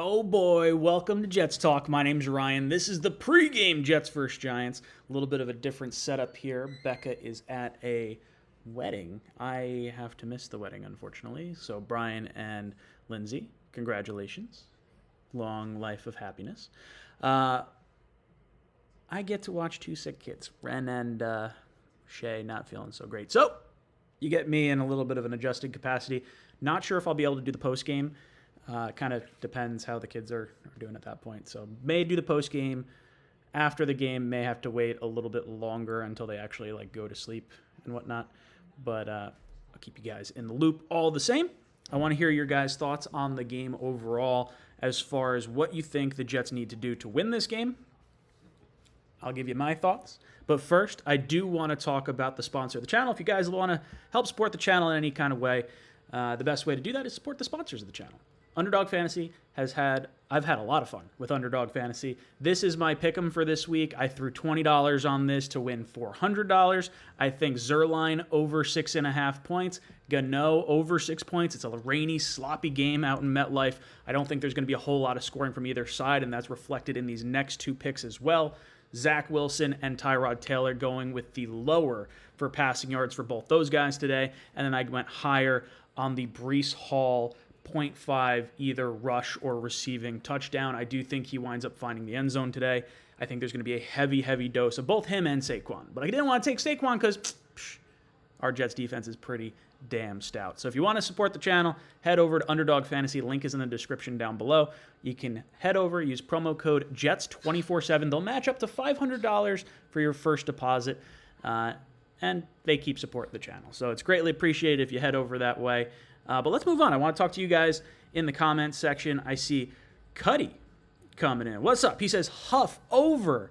Oh boy, welcome to Jets Talk. My name's Ryan. This is the pregame Jets vs. Giants. A little bit of a different setup here. Becca is at a wedding. I have to miss the wedding, unfortunately. So Brian and Lindsay, congratulations. Long life of happiness. I get to watch two sick kids. Ren and Shay not feeling so great. So you get me in a little bit of an adjusted capacity. Not sure if I'll be able to do the post game. Kind of depends how the kids are doing at that point. So may do the post game. After the game, may have to wait a little bit longer until they actually go to sleep and whatnot. But I'll keep you guys in the loop all the same. I want to hear your guys' thoughts on the game overall as far as what you think the Jets need to do to win this game. I'll give you my thoughts. But first, I do want to talk about the sponsor of the channel. If you guys want to help support the channel in any kind of way, the best way to do that is support the sponsors of the channel. Underdog Fantasy I've had a lot of fun with Underdog Fantasy. This is my pick'em for this week. I threw $20 on this to win $400. I think Zerline over 6.5 points. Gano over 6 points. It's a rainy, sloppy game out in MetLife. I don't think there's going to be a whole lot of scoring from either side, and that's reflected in these next two picks as well. Zach Wilson and Tyrod Taylor going with the lower for passing yards for both those guys today. And then I went higher on the Breece Hall 0.5 either rush or receiving touchdown. I do think he winds up finding the end zone today. I think there's going to be a heavy dose of both him and Saquon. But I didn't want to take Saquon because our Jets defense is pretty damn stout. So if you want to support the channel, head over to Underdog Fantasy. Link is in the description down below. You can head over, use promo code JETS247. They'll match up to $500 for your first deposit. And they keep supporting the channel. So it's greatly appreciated if you head over that way. But let's move on. I want to talk to you guys in the comments section. I see Cuddy coming in. What's up? He says Huff over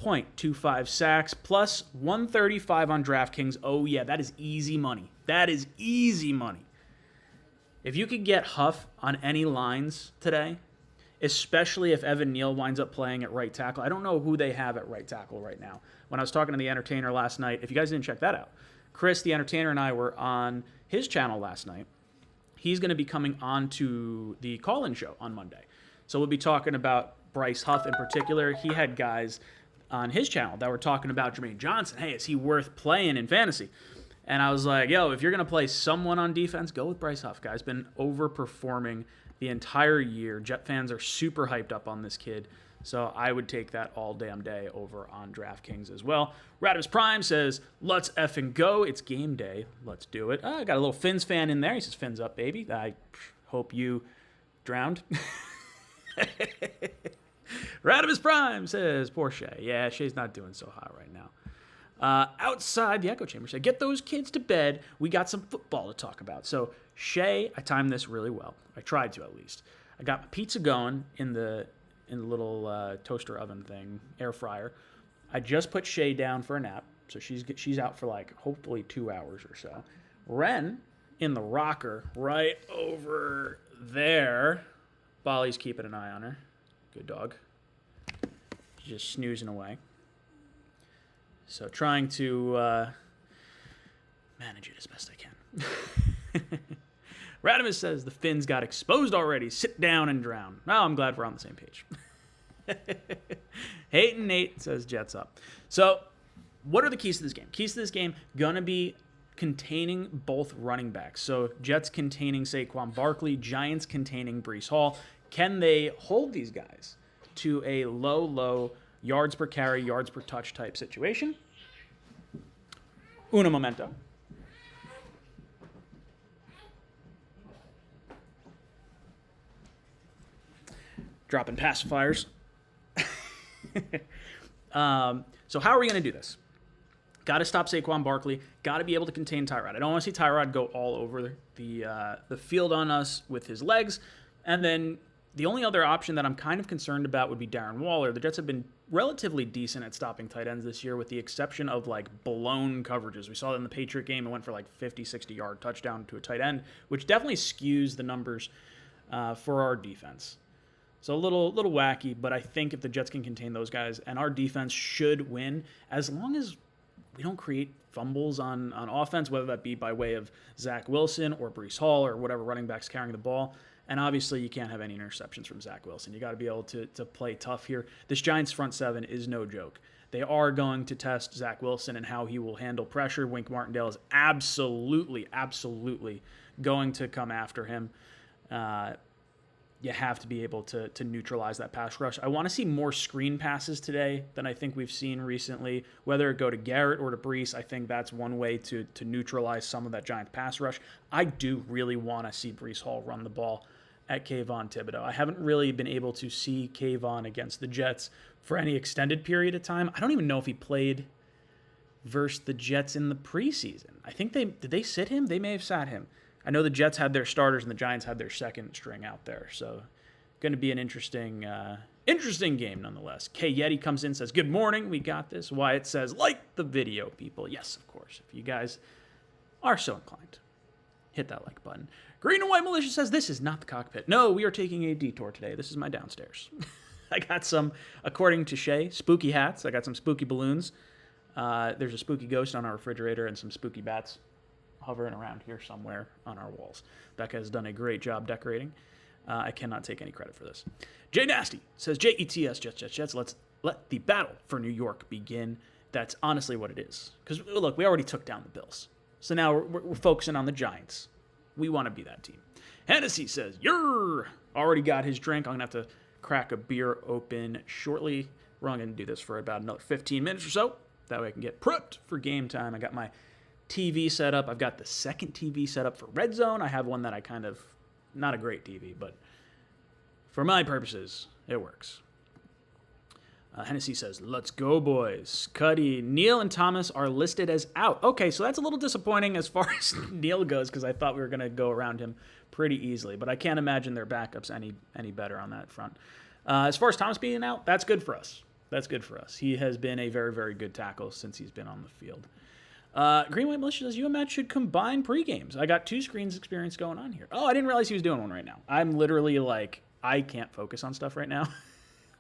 0.25 sacks plus 135 on DraftKings. Oh, yeah, that is easy money. That is easy money. If you could get Huff on any lines today, especially if Evan Neal winds up playing at right tackle. I don't know who they have at right tackle right now. When I was talking to the Entertainer last night, if you guys didn't check that out, Chris, the Entertainer, and I were on his channel last night. He's going to be coming on to the call-in show on Monday. So we'll be talking about Bryce Huff in particular. He had guys on his channel that were talking about Jermaine Johnson. Hey, is he worth playing in fantasy? And I was like, yo, if you're going to play someone on defense, go with Bryce Huff. Guy's been overperforming the entire year. Jet fans are super hyped up on this kid. So I would take that all damn day over on DraftKings as well. Radimus Prime says, let's effing go. It's game day. Let's do it. I got a little Finns fan in there. He says, Fins up, baby. I hope you drowned. Radimus Prime says, poor Shay. Yeah, Shay's not doing so hot right now. Outside the echo chamber said, get those kids to bed. We got some football to talk about. So Shay, I timed this really well. I tried to, at least. I got my pizza going in the little toaster oven thing, air fryer. I just put Shay down for a nap, so she's out for hopefully 2 hours or so. Ren in the rocker right over there. Bolly's keeping an eye on her. Good dog. She's just snoozing away. So trying to manage it as best I can. Radimus says the Finns got exposed already. Sit down and drown. Well, I'm glad we're on the same page. Hayden Nate says Jets up. So what are the keys to this game? Keys to this game going to be containing both running backs. So Jets containing Saquon Barkley, Giants containing Breece Hall. Can they hold these guys to a low yards per carry, yards per touch type situation? Uno momento. Dropping pacifiers. So how are we going to do this? Got to stop Saquon Barkley. Got to be able to contain Tyrod. I don't want to see Tyrod go all over the field on us with his legs. And then the only other option that I'm kind of concerned about would be Darren Waller. The Jets have been relatively decent at stopping tight ends this year with the exception of blown coverages. We saw that in the Patriot game. It went for 50, 60-yard touchdown to a tight end, which definitely skews the numbers for our defense. So a little wacky, but I think if the Jets can contain those guys, and our defense should win, as long as we don't create fumbles on offense, whether that be by way of Zach Wilson or Breece Hall or whatever running backs carrying the ball. And obviously, you can't have any interceptions from Zach Wilson. You got to be able to play tough here. This Giants front seven is no joke. They are going to test Zach Wilson and how he will handle pressure. Wink Martindale is absolutely going to come after him. You have to be able to neutralize that pass rush. I want to see more screen passes today than I think we've seen recently. Whether it go to Garrett or to Breece, I think that's one way to neutralize some of that Giants pass rush. I do really want to see Breece Hall run the ball at Kayvon Thibodeau. I haven't really been able to see Kayvon against the Jets for any extended period of time. I don't even know if he played versus the Jets in the preseason. I think did they sit him? They may have sat him. I know the Jets had their starters and the Giants had their second string out there. So going to be an interesting game nonetheless. K Yeti comes in and says, good morning, we got this. Wyatt says, like the video, people. Yes, of course. If you guys are so inclined, hit that like button. Green and White Militia says, this is not the cockpit. No, we are taking a detour today. This is my downstairs. I got some, according to Shay, spooky hats. I got some spooky balloons. There's a spooky ghost on our refrigerator and some spooky bats hovering around here somewhere on our walls. Becca has done a great job decorating. I cannot take any credit for this. Jay Nasty says, Jets, Jets. Let's let the battle for New York begin. That's honestly what it is. Because, look, we already took down the Bills. So now we're focusing on the Giants. We want to be that team. Hennessy says, you're already got his drink. I'm going to have to crack a beer open shortly. We're only going to do this for about another 15 minutes or so. That way I can get prepped for game time. I got my TV set up. I've got the second TV set up for Red Zone. I have one that I kind of, not a great TV, but for my purposes, it works. Hennessy says, let's go, boys. Cuddy, Neal, and Thomas are listed as out. Okay, so that's a little disappointing as far as Neal goes because I thought we were going to go around him pretty easily, but I can't imagine their backups any better on that front. As far as Thomas being out, that's good for us. He has been a very, very good tackle since he's been on the field. Green White Militia says, UMAT should combine pre-games. I got two screens experience going on here. Oh, I didn't realize he was doing one right now. I'm literally like, I can't focus on stuff right now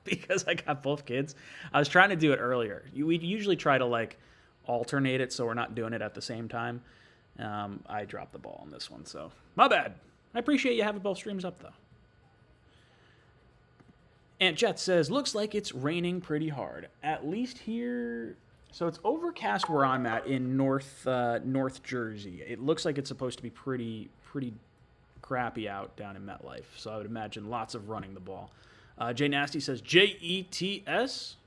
because I got both kids. I was trying to do it earlier. We usually try to like alternate it so we're not doing it at the same time. I dropped the ball on this one, so my bad. I appreciate you having both streams up, though. Aunt Jet says, looks like it's raining pretty hard. At least here. So it's overcast where I'm at in North Jersey. It looks like it's supposed to be pretty crappy out down in MetLife. So I would imagine lots of running the ball. Jay Nasty says, Jets.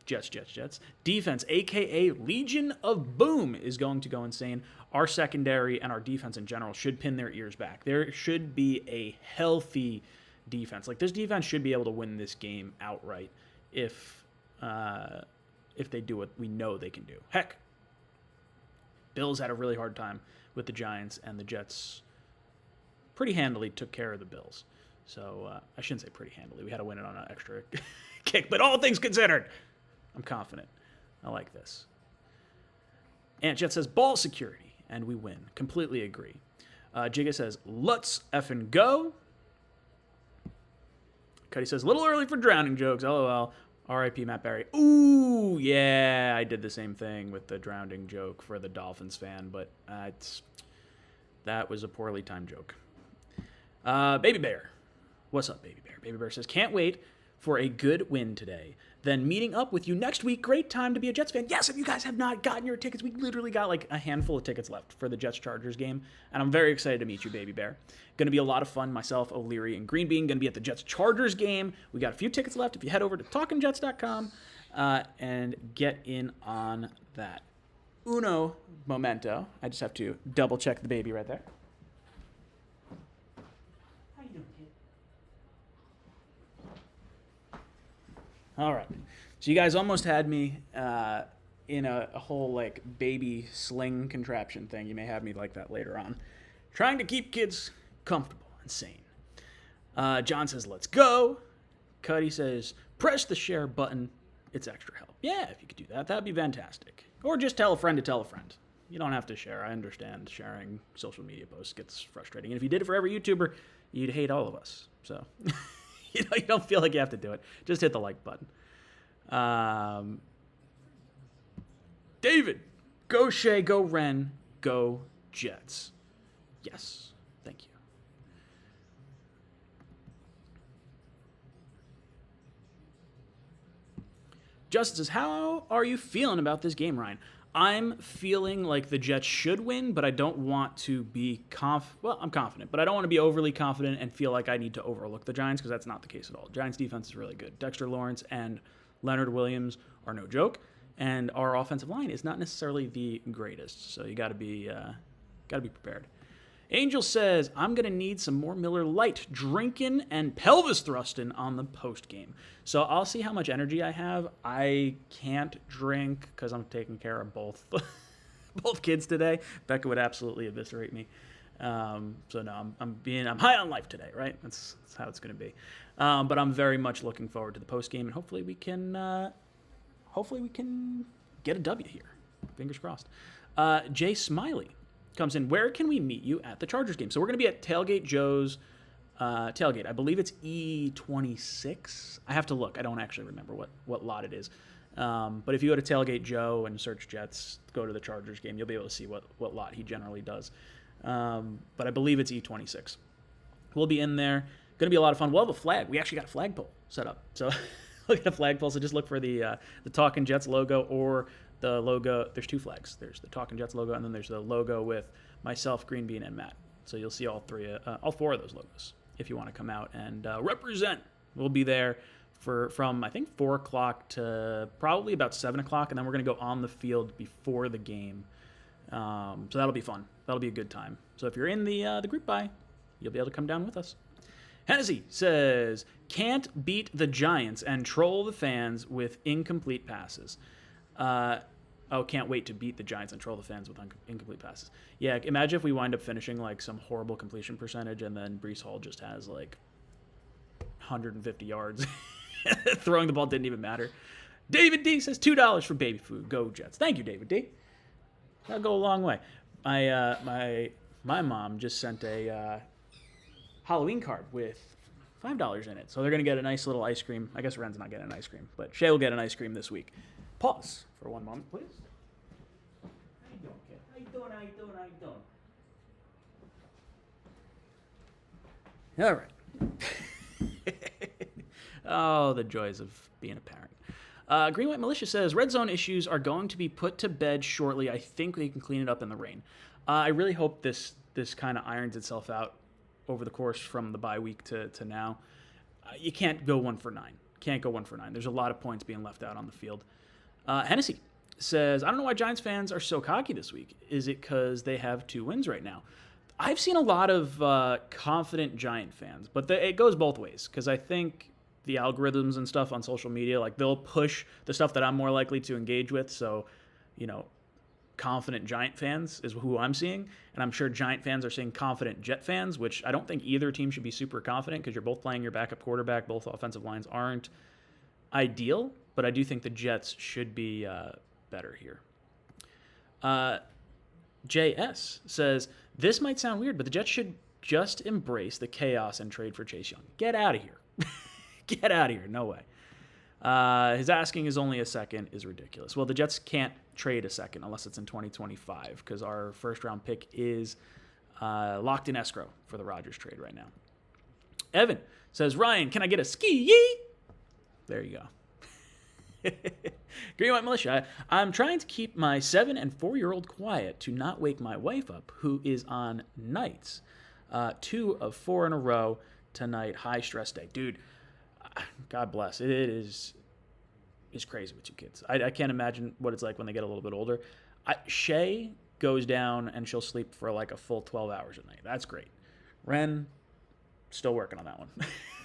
Jets. Defense, a.k.a. Legion of Boom, is going to go insane. Our secondary and our defense in general should pin their ears back. There should be a healthy defense. Like, this defense should be able to win this game outright if they do what we know they can do. Heck, Bills had a really hard time with the Giants, and the Jets pretty handily took care of the Bills. So I shouldn't say pretty handily. We had to win it on an extra kick, but all things considered, I'm confident. I like this. Aunt Jet says, ball security, and we win. Completely agree. Jigga says, let's effing go. Cuddy says, a little early for drowning jokes. LOL. R.I.P. Matt Barry. Ooh, yeah, I did the same thing with the drowning joke for the Dolphins fan, but that was a poorly timed joke. Baby Bear. What's up, Baby Bear? Baby Bear says, can't wait for a good win today. Then meeting up with you next week. Great time to be a Jets fan. Yes, if you guys have not gotten your tickets, we literally got like a handful of tickets left for the Jets-Chargers game, and I'm very excited to meet you, Baby Bear. Going to be a lot of fun. Myself, O'Leary, and Green Bean going to be at the Jets-Chargers game. We got a few tickets left. If you head over to talkingjets.com and get in on that. Uno momento. I just have to double-check the baby right there. How you doing, kid? All right. So you guys almost had me in a whole like baby sling contraption thing. You may have me like that later on. Trying to keep kids comfortable and sane. John says, let's go. Cuddy says, press the share button. It's extra help. Yeah, if you could do that, that'd be fantastic. Or just tell a friend to tell a friend. You don't have to share. I understand sharing social media posts gets frustrating. And if you did it for every YouTuber, you'd hate all of us. So, you don't feel like you have to do it. Just hit the like button. David Go Shea, go Ren, go Jets. Yes, thank you. Justin says, how are you feeling about this game, Ryan? I'm feeling like the Jets should win, but I don't want to be well, I'm confident, but I don't want to be overly confident and feel like I need to overlook the Giants, because that's not the case at all. Giants defense is really good. Dexter Lawrence and Leonard Williams are no joke, and our offensive line is not necessarily the greatest, so you got to be prepared. Angel says, I'm going to need some more Miller Lite drinking and pelvis thrusting on the post game. So I'll see how much energy I have. I can't drink because I'm taking care of both kids today. Becca would absolutely eviscerate me. So no, I'm high on life today, right? That's how it's going to be. But I'm very much looking forward to the post game, and hopefully we can get a W here. Fingers crossed. Jay Smiley comes in, where can we meet you at the Chargers game? So we're going to be at Tailgate Joe's tailgate. I believe it's E26. I have to look. I don't actually remember what lot it is. But if you go to Tailgate Joe and search Jets, go to the Chargers game, you'll be able to see what lot he generally does. But I believe it's E26. We'll be in there. Going to be a lot of fun. We'll have a flag. We actually got a flagpole set up. So look at the flagpole. So just look for the Talkin' Jets logo or the logo. There's two flags. There's the Talkin' Jets logo, and then there's the logo with myself, Green Bean, and Matt. So you'll see all four of those logos if you want to come out and represent. We'll be there from I think 4 o'clock to probably about 7 o'clock, and then we're going to go on the field before the game. So that'll be fun. That'll be a good time. So if you're in the group buy, you'll be able to come down with us. Hennessy says, can't beat the Giants and troll the fans with incomplete passes. Can't wait to beat the Giants and troll the fans with incomplete passes. Yeah, imagine if we wind up finishing like some horrible completion percentage and then Breece Hall just has like 150 yards. Throwing the ball didn't even matter. David D says $2 for baby food. Go Jets. Thank you, David D. That'll go a long way. My mom just sent a Halloween card with $5 in it. So they're going to get a nice little ice cream. I guess Ren's not getting an ice cream, but Shay will get an ice cream this week. Pause for one moment, please. How you doing, kid? How you doing? All right. Oh, the joys of being a parent. Green White Militia says, red zone issues are going to be put to bed shortly. I think we can clean it up in the rain. I really hope this kind of irons itself out over the course from the bye week to now. You can't go 1 for 9. There's a lot of points being left out on the field. Hennessy says, I don't know why Giants fans are so cocky this week. Is it because they have 2 wins right now? I've seen a lot of confident Giant fans, but it goes both ways, because I think the algorithms and stuff on social media, like they'll push the stuff that I'm more likely to engage with. So, confident Giant fans is who I'm seeing, and I'm sure Giant fans are seeing confident Jet fans, which I don't think either team should be super confident because you're both playing your backup quarterback. Both offensive lines aren't ideal, but I do think the Jets should be better here. JS says, this might sound weird, but the Jets should just embrace the chaos and trade for Chase Young. Get out of here. Get out of here. No way. His asking is only a second is ridiculous. Well, the Jets can't trade a second unless it's in 2025 because our first-round pick is locked in escrow for the Rodgers trade right now. Evan says, Ryan, can I get a ski? There you go. Green White Militia, I'm trying to keep my 7 and 4-year-old quiet to not wake my wife up, who is on nights. 2 of 4 in a row tonight. High stress day. Dude, God bless. It's crazy with 2 kids. I can't imagine what it's like when they get a little bit older. Shay goes down and she'll sleep for like a full 12 hours at night. That's great. Ren, still working on that one.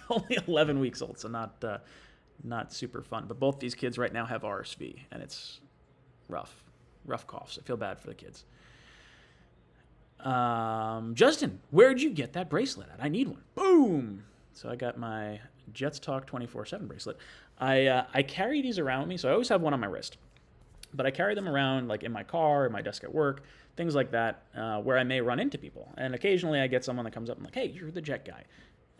Only 11 weeks old, so not super fun. But both these kids right now have RSV, and it's rough coughs. I feel bad for the kids. Justin, where'd you get that bracelet at? I need one. Boom! So I got my Jets Talk 24/7 bracelet. I carry these around with me, so I always have one on my wrist. But I carry them around like in my car, in my desk at work, things like that, where I may run into people. And occasionally I get someone that comes up and like, hey, you're the Jet guy.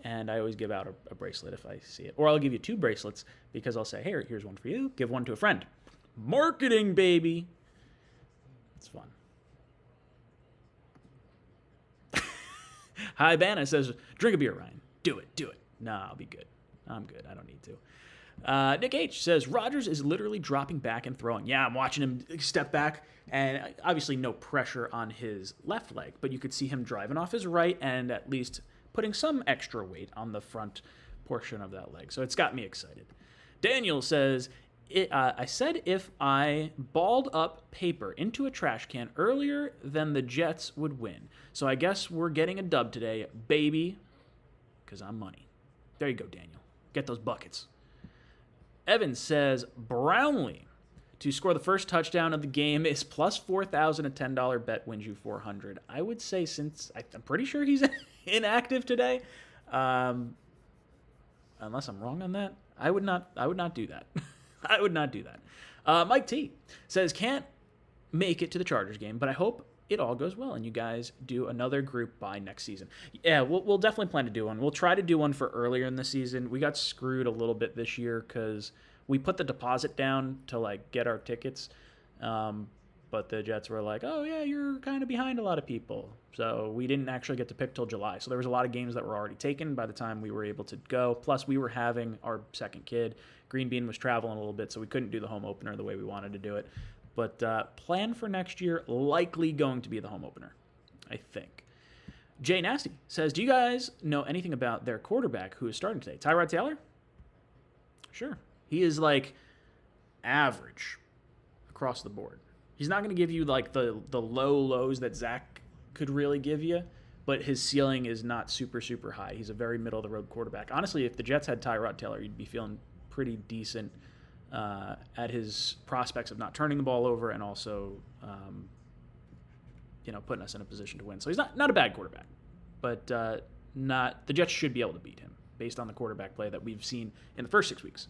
And I always give out a bracelet if I see it. Or I'll give you 2 bracelets because I'll say, hey, here's one for you. Give one to a friend. Marketing, baby. It's fun. Hi, Banna says, drink a beer, Ryan. Do it. Nah, I'll be good. I'm good. I don't need to. Nick H says, Rodgers is literally dropping back and throwing. Yeah, I'm watching him step back, and obviously no pressure on his left leg, but you could see him driving off his right and at least putting some extra weight on the front portion of that leg. So it's got me excited. Daniel says, I said if I balled up paper into a trash can earlier, then the Jets would win. So I guess we're getting a dub today, baby, because I'm money. There you go, Daniel. Get those buckets. Evan says, Brownlee to score the first touchdown of the game is plus 4,000. A $10 bet wins you 400. I would say, since I'm pretty sure he's inactive today, unless I'm wrong on that, I would not do that. I would not do that. Mike T says, can't make it to the Chargers game, but I hope it all goes well and you guys do another group by next season. Yeah, we'll definitely plan to do one. We'll try to do one for earlier in the season. We got screwed a little bit this year because we put the deposit down to like get our tickets, but the Jets were like, oh yeah, you're kind of behind a lot of people. So we didn't actually get to pick till July. So there was a lot of games that were already taken by the time we were able to go. Plus we were having our second kid. Green Bean was traveling a little bit, so we couldn't do the home opener the way we wanted to do it. But plan for next year, likely going to be the home opener, I think. Jay Nasty says, do you guys know anything about their quarterback who is starting today? Tyrod Taylor? Sure. He is like average across the board. He's not going to give you like the low lows that Zach could really give you, but his ceiling is not super, super high. He's a very middle-of-the-road quarterback. Honestly, if the Jets had Tyrod Taylor, you'd be feeling pretty decent at his prospects of not turning the ball over and also, putting us in a position to win. So he's not a bad quarterback, but the Jets should be able to beat him based on the quarterback play that we've seen in the first 6 weeks.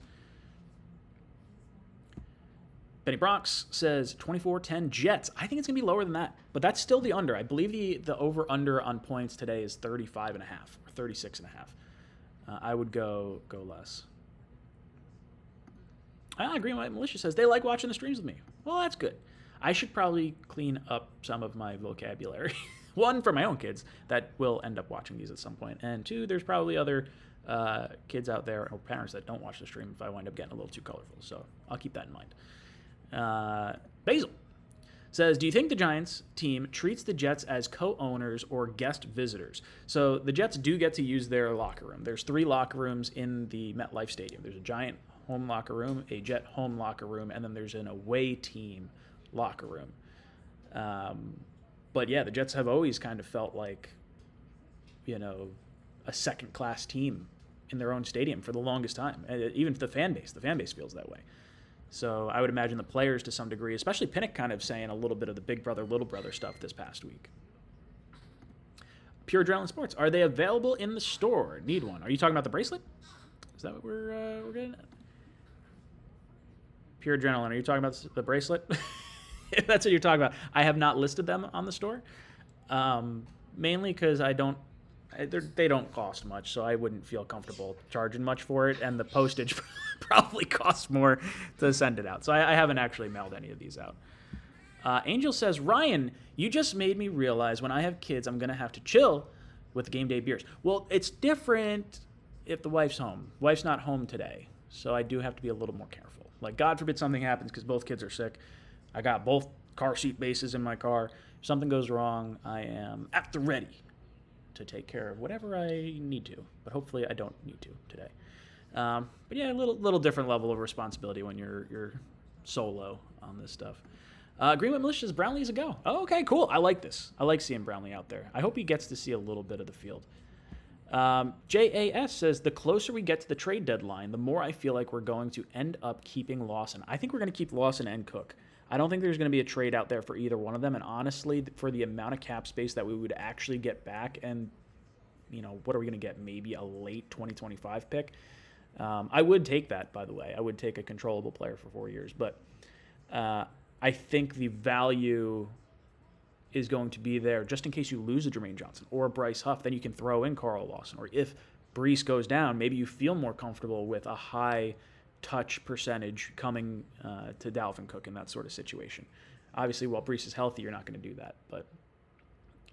Benny Bronx says 24-10 Jets. I think it's going to be lower than that, but that's still the under. I believe the over-under on points today is 35.5 or 36.5. I would go less. I agree with what Militia says. They like watching the streams with me. Well, that's good. I should probably clean up some of my vocabulary. One, for my own kids that will end up watching these at some point. And two, there's probably other kids out there or parents that don't watch the stream if I wind up getting a little too colorful. So I'll keep that in mind. Basil says, do you think the Giants team treats the Jets as co-owners or guest visitors? So the Jets do get to use their locker room. There's 3 locker rooms in the MetLife Stadium. There's a Giant home locker room, a Jet home locker room, and then there's an away team locker room. But yeah, the Jets have always kind of felt like, a second-class team in their own stadium for the longest time. Even the fan base feels that way. So I would imagine the players to some degree, especially Pinnock kind of saying a little bit of the big brother, little brother stuff this past week. Pure Adrenaline Sports, are they available in the store? Need one. Are you talking about the bracelet? Is that what we're getting at? Pure Adrenaline, are you talking about the bracelet? If that's what you're talking about. I have not listed them on the store, mainly because they don't cost much, so I wouldn't feel comfortable charging much for it, and the postage probably costs more to send it out. So I haven't actually mailed any of these out. Angel says, Ryan, you just made me realize when I have kids, I'm going to have to chill with the game day beers. Well, it's different if the wife's home. Wife's not home today, so I do have to be a little more careful. Like, God forbid something happens because both kids are sick. I got both car seat bases in my car. If something goes wrong, I am at the ready to take care of whatever I need to. But hopefully I don't need to today. But yeah, a little different level of responsibility when you're solo on this stuff. Greenwood Militia's Brownlee's a go. Oh, okay, cool. I like this. I like seeing Brownlee out there. I hope he gets to see a little bit of the field. JAS says, the closer we get to the trade deadline, the more I feel like we're going to end up keeping Lawson. I think we're going to keep Lawson and Cook. I don't think there's going to be a trade out there for either one of them. And honestly, for the amount of cap space that we would actually get back, and, what are we going to get? Maybe a late 2025 pick. I would take that, by the way. I would take a controllable player for 4 years. But I think the value is going to be there just in case you lose a Jermaine Johnson or a Bryce Huff. Then you can throw in Carl Lawson. Or if Brees goes down, maybe you feel more comfortable with a high touch percentage coming to Dalvin Cook in that sort of situation. Obviously, while Brees is healthy, you're not going to do that. But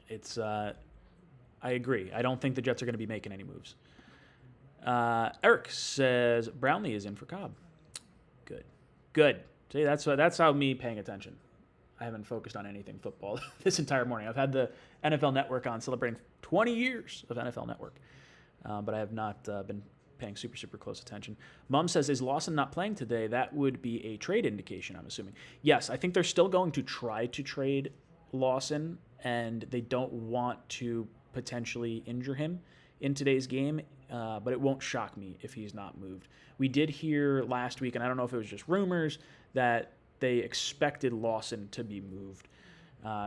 it's I agree. I don't think the Jets are going to be making any moves. Eric says Brownlee is in for Cobb. Good. See, that's how me paying attention. I haven't focused on anything football this entire morning. I've had the NFL Network on celebrating 20 years of NFL Network, but I have not been paying super close attention. Mom says, is Lawson not playing today? That would be a trade indication, I'm assuming. Yes, I think they're still going to try to trade Lawson, and they don't want to potentially injure him in today's game, but it won't shock me if he's not moved. We did hear last week, and I don't know if it was just rumors, that they expected Lawson to be moved.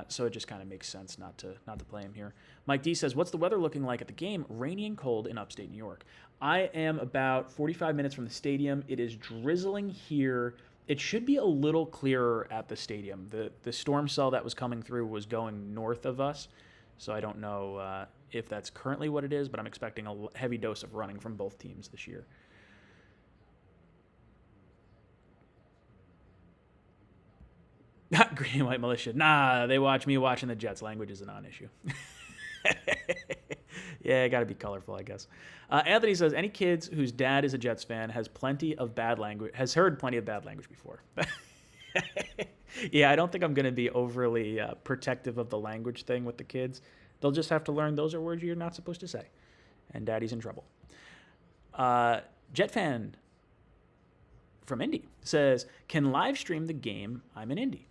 So it just kind of makes sense not to play him here. Mike D says, what's the weather looking like at the game? Rainy and cold in upstate New York. I am about 45 minutes from the stadium. It is drizzling here. It should be a little clearer at the stadium. The storm cell that was coming through was going north of us, so I don't know if that's currently what it is, but I'm expecting a heavy dose of running from both teams this year. Not Green and White Militia. Nah, they watch me watching the Jets. Language is a non-issue. Yeah, got to be colorful, I guess. Anthony says, any kids whose dad is a Jets fan has heard plenty of bad language before. Yeah, I don't think I'm going to be overly protective of the language thing with the kids. They'll just have to learn those are words you're not supposed to say. And daddy's in trouble. Jet fan from Indy says, can live stream the game? I'm in Indy.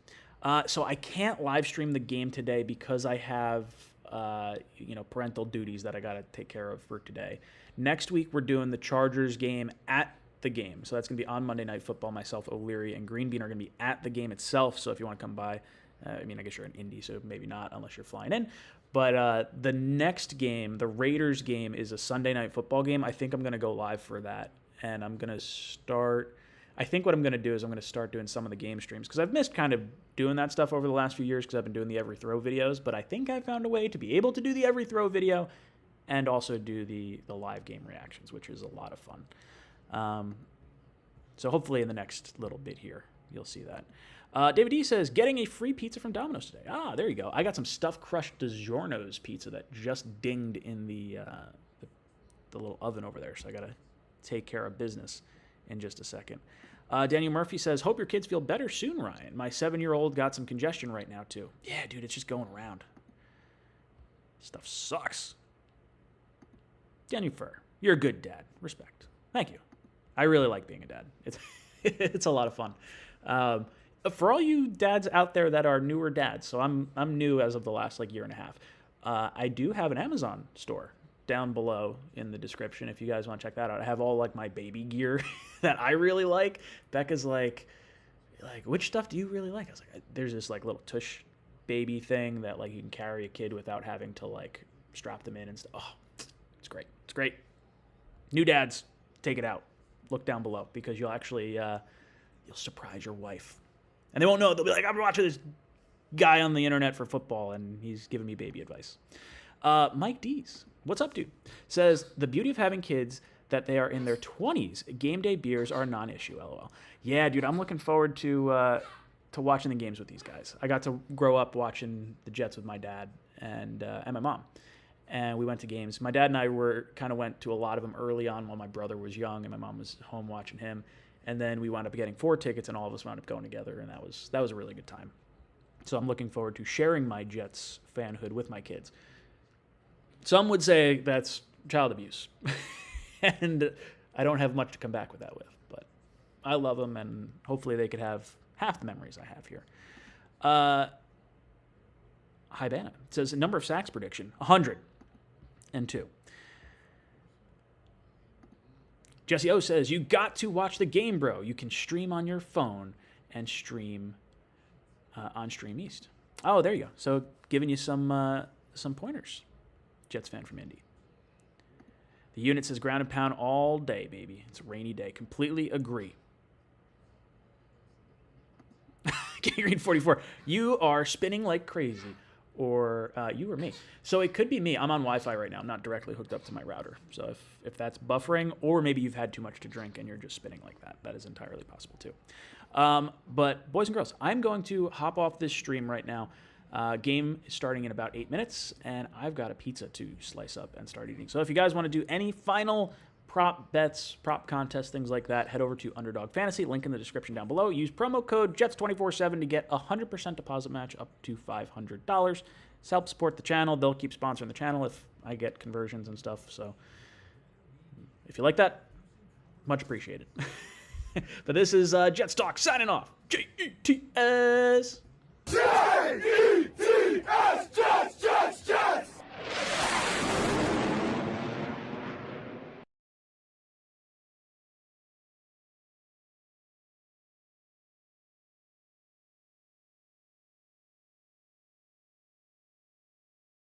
So I can't live stream the game today because I have parental duties that I got to take care of for today. Next week, we're doing the Chargers game at the game. So that's going to be on Monday Night Football. Myself, O'Leary, and Greenbean are going to be at the game itself. So if you want to come by, I guess you're in Indy, so maybe not unless you're flying in. But the next game, the Raiders game, is a Sunday Night Football game. I think I'm going to go live for that. And I'm going to start... I think what I'm going to do is I'm going to start doing some of the game streams because I've missed kind of doing that stuff over the last few years because I've been doing the every throw videos, but I think I found a way to be able to do the every throw video and also do the live game reactions, which is a lot of fun. So hopefully in the next little bit here, you'll see that. David D says, getting a free pizza from Domino's today. Ah, there you go. I got some stuffed crushed DiGiorno's pizza that just dinged in the little oven over there, so I got to take care of business in just a second. Daniel Murphy says, hope your kids feel better soon, Ryan. My 7-year-old got some congestion right now, too. Yeah, dude, it's just going around. Stuff sucks. Daniel Furr, you're a good dad. Respect. Thank you. I really like being a dad. It's a lot of fun. For all you dads out there that are newer dads, so I'm new as of the last year and a half, I do have an Amazon store down below in the description if you guys want to check that out. I have all my baby gear that I really like. Becca's like, which stuff do you really like? I was like, there's this little tush baby thing that you can carry a kid without having to strap them in and stuff. Oh, it's great. It's great. New dads, take it out. Look down below because you'll actually you'll surprise your wife. And they won't know. They'll be like, I'm watching this guy on the internet for football and he's giving me baby advice. Mike Dees, what's up, dude? Says, the beauty of having kids that they are in their 20s. Game day beers are a non-issue, LOL. Yeah, dude, I'm looking forward to watching the games with these guys. I got to grow up watching the Jets with my dad and my mom. And we went to games. My dad and I went to a lot of them early on while my brother was young and my mom was home watching him. And then we wound up getting 4 tickets and all of us wound up going together. And that was a really good time. So I'm looking forward to sharing my Jets fanhood with my kids. Some would say that's child abuse, and I don't have much to come back with that with, but I love them, and hopefully they could have half the memories I have here. Hi, Banna. It says, number of sacks prediction, 102. Jesse O says, you got to watch the game, bro. You can stream on your phone and stream on Stream East. Oh, there you go. So giving you some pointers. Jets fan from Indy. The unit says ground and pound all day, baby. It's a rainy day. Completely agree. Green 44. You are spinning like crazy. Or you or me. So it could be me. I'm on Wi-Fi right now. I'm not directly hooked up to my router. So if that's buffering, or maybe you've had too much to drink and you're just spinning like that, that is entirely possible too. But boys and girls, I'm going to hop off this stream right now. Game is starting in about 8 minutes, and I've got a pizza to slice up and start eating. So if you guys want to do any final prop bets, prop contests, things like that, head over to Underdog Fantasy. Link in the description down below. Use promo code JETS247 to get a 100% deposit match up to $500. This helps support the channel. They'll keep sponsoring the channel if I get conversions and stuff. So if you like that, much appreciated. But this is Jets Talk signing off. Jets. Jets.